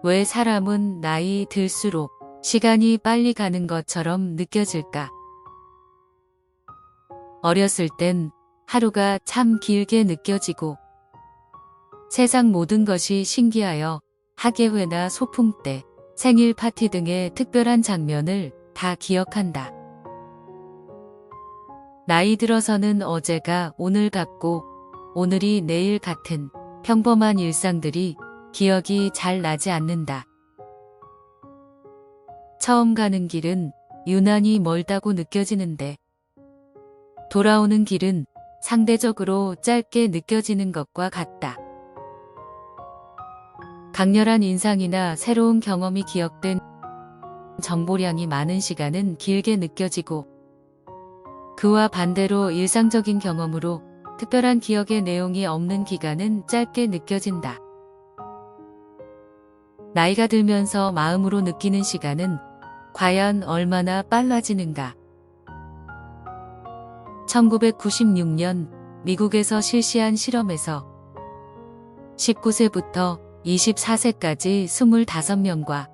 왜 사람은 나이 들수록 시간이 빨리 가는 것처럼 느껴질까? 어렸을 땐 하루가 참 길게 느껴지고 세상 모든 것이 신기하여 학예회나 소풍 때, 생일 파티 등의 특별한 장면을 다 기억한다. 나이 들어서는 어제가 오늘 같고 오늘이 내일 같은 평범한 일상들이 기억이 잘 나지 않는다. 처음 가는 길은 유난히 멀다고 느껴지는데 돌아오는 길은 상대적으로 짧게 느껴지는 것과 같다. 강렬한 인상이나 새로운 경험이 기억된 정보량이 많은 시간은 길게 느껴지고 그와 반대로 일상적인 경험으로 특별한 기억의 내용이 없는 기간은 짧게 느껴진다. 나이가 들면서 마음으로 느끼는 시간은 과연 얼마나 빨라지는가? 1996년 미국에서 실시한 실험에서 19세부터 24세까지 25명과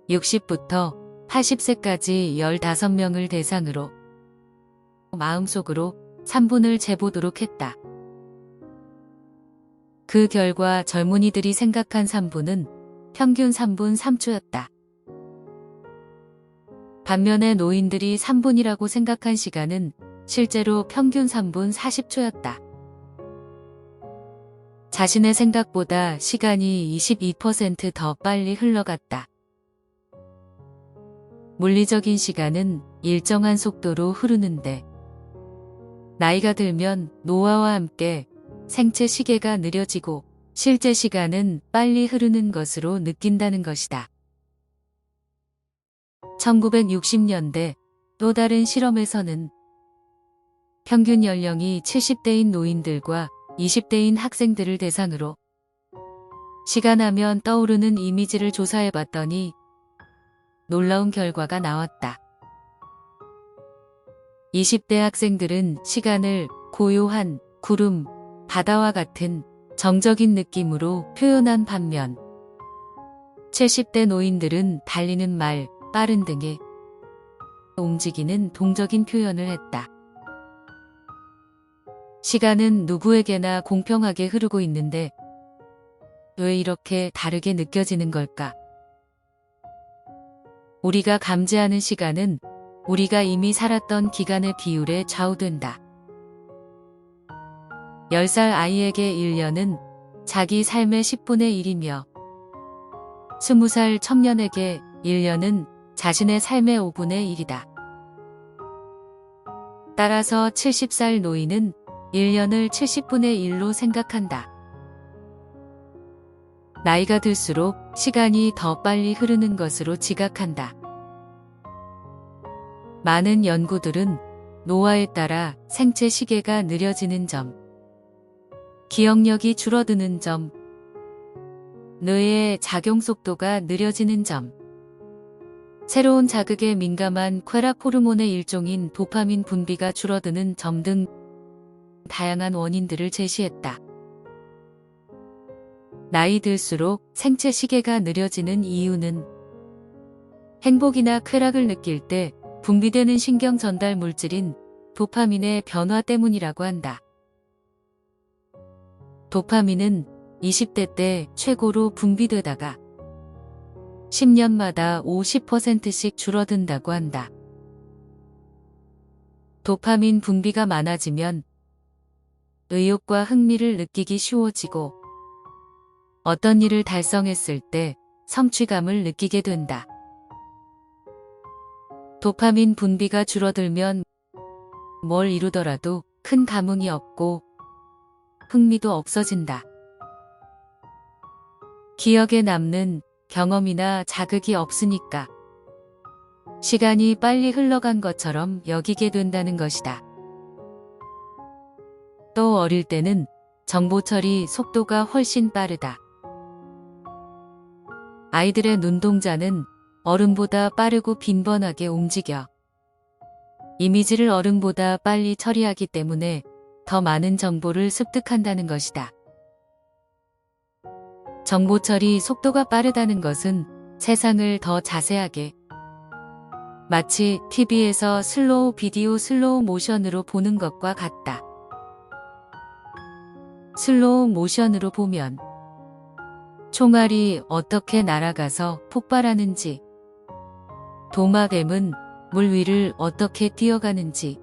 60부터 80세까지 15명을 대상으로 마음속으로 3분을 재보도록 했다. 그 결과 젊은이들이 생각한 3분은 평균 3분 3초였다. 반면에 노인들이 3분이라고 생각한 시간은 실제로 평균 3분 40초였다. 자신의 생각보다 시간이 22% 더 빨리 흘러갔다. 물리적인 시간은 일정한 속도로 흐르는데 나이가 들면 노화와 함께 생체 시계가 느려지고 실제 시간은 빨리 흐르는 것으로 느낀다는 것이다. 1960년대 또 다른 실험에서는 평균 연령이 70대인 노인들과 20대인 학생들을 대상으로 시간하면 떠오르는 이미지를 조사해봤더니 놀라운 결과가 나왔다. 20대 학생들은 시간을 고요한 구름, 바다와 같은 정적인 느낌으로 표현한 반면 70대 노인들은 달리는 말, 빠른 등의 움직이는 동적인 표현을 했다. 시간은 누구에게나 공평하게 흐르고 있는데 왜 이렇게 다르게 느껴지는 걸까? 우리가 감지하는 시간은 우리가 이미 살았던 기간의 비율에 좌우된다. 10살 아이에게 1년은 자기 삶의 10분의 1이며 20살 청년에게 1년은 자신의 삶의 5분의 1이다. 따라서 70살 노인은 1년을 70분의 1로 생각한다. 나이가 들수록 시간이 더 빨리 흐르는 것으로 지각한다. 많은 연구들은 노화에 따라 생체 시계가 느려지는 점, 기억력이 줄어드는 점, 뇌의 작용 속도가 느려지는 점, 새로운 자극에 민감한 쾌락 호르몬의 일종인 도파민 분비가 줄어드는 점 등 다양한 원인들을 제시했다. 나이 들수록 생체 시계가 느려지는 이유는 행복이나 쾌락을 느낄 때 분비되는 신경 전달 물질인 도파민의 변화 때문이라고 한다. 도파민은 20대 때 최고로 분비되다가 10년마다 50%씩 줄어든다고 한다. 도파민 분비가 많아지면 의욕과 흥미를 느끼기 쉬워지고 어떤 일을 달성했을 때 성취감을 느끼게 된다. 도파민 분비가 줄어들면 뭘 이루더라도 큰 감흥이 없고 흥미도 없어진다. 기억에 남는 경험이나 자극이 없으니까 시간이 빨리 흘러간 것처럼 여기게 된다는 것이다. 또 어릴 때는 정보 처리 속도가 훨씬 빠르다. 아이들의 눈동자는 어른보다 빠르고 빈번하게 움직여 이미지를 어른보다 빨리 처리하기 때문에 더 많은 정보를 습득한다는 것이다. 정보 처리 속도가 빠르다는 것은 세상을 더 자세하게, 마치 TV에서 슬로우 비디오 슬로우 모션으로 보는 것과 같다. 슬로우 모션으로 보면 총알이 어떻게 날아가서 폭발하는지, 도마뱀은 물 위를 어떻게 뛰어가는지,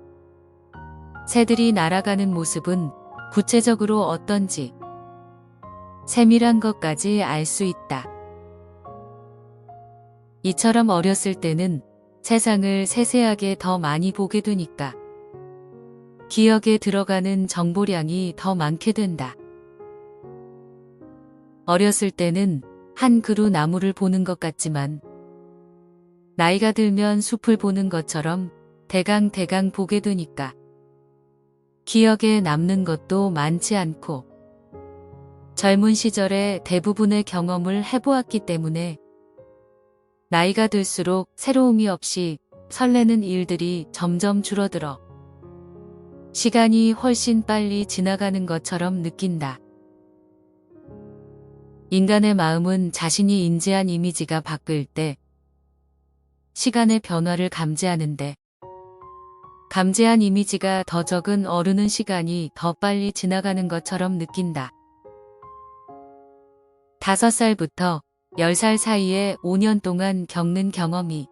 새들이 날아가는 모습은 구체적으로 어떤지, 세밀한 것까지 알 수 있다. 이처럼 어렸을 때는 세상을 세세하게 더 많이 보게 되니까 기억에 들어가는 정보량이 더 많게 된다. 어렸을 때는 한 그루 나무를 보는 것 같지만 나이가 들면 숲을 보는 것처럼 대강 보게 되니까 기억에 남는 것도 많지 않고 젊은 시절에 대부분의 경험을 해보았기 때문에 나이가 들수록 새로움이 없이 설레는 일들이 점점 줄어들어 시간이 훨씬 빨리 지나가는 것처럼 느낀다. 인간의 마음은 자신이 인지한 이미지가 바뀔 때 시간의 변화를 감지하는데 감지한 이미지가 더 적은 어른은 시간이 더 빨리 지나가는 것처럼 느낀다. 5살부터 10살 사이에 5년 동안 겪는 경험이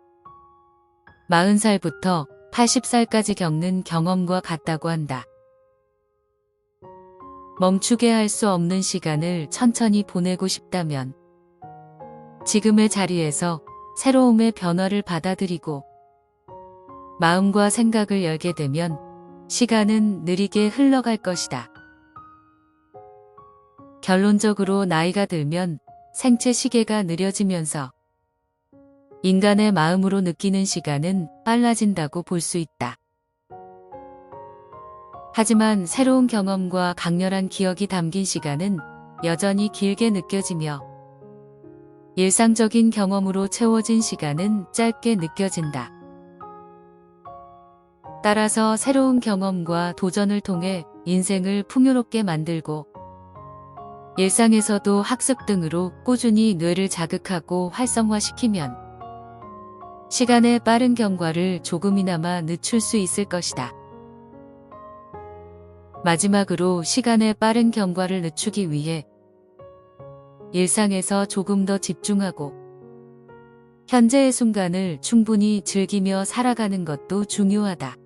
40살부터 80살까지 겪는 경험과 같다고 한다. 멈추게 할 수 없는 시간을 천천히 보내고 싶다면 지금의 자리에서 새로움의 변화를 받아들이고 마음과 생각을 열게 되면 시간은 느리게 흘러갈 것이다. 결론적으로 나이가 들면 생체 시계가 느려지면서 인간의 마음으로 느끼는 시간은 빨라진다고 볼 수 있다. 하지만 새로운 경험과 강렬한 기억이 담긴 시간은 여전히 길게 느껴지며 일상적인 경험으로 채워진 시간은 짧게 느껴진다. 따라서 새로운 경험과 도전을 통해 인생을 풍요롭게 만들고 일상에서도 학습 등으로 꾸준히 뇌를 자극하고 활성화시키면 시간의 빠른 경과를 조금이나마 늦출 수 있을 것이다. 마지막으로 시간의 빠른 경과를 늦추기 위해 일상에서 조금 더 집중하고 현재의 순간을 충분히 즐기며 살아가는 것도 중요하다.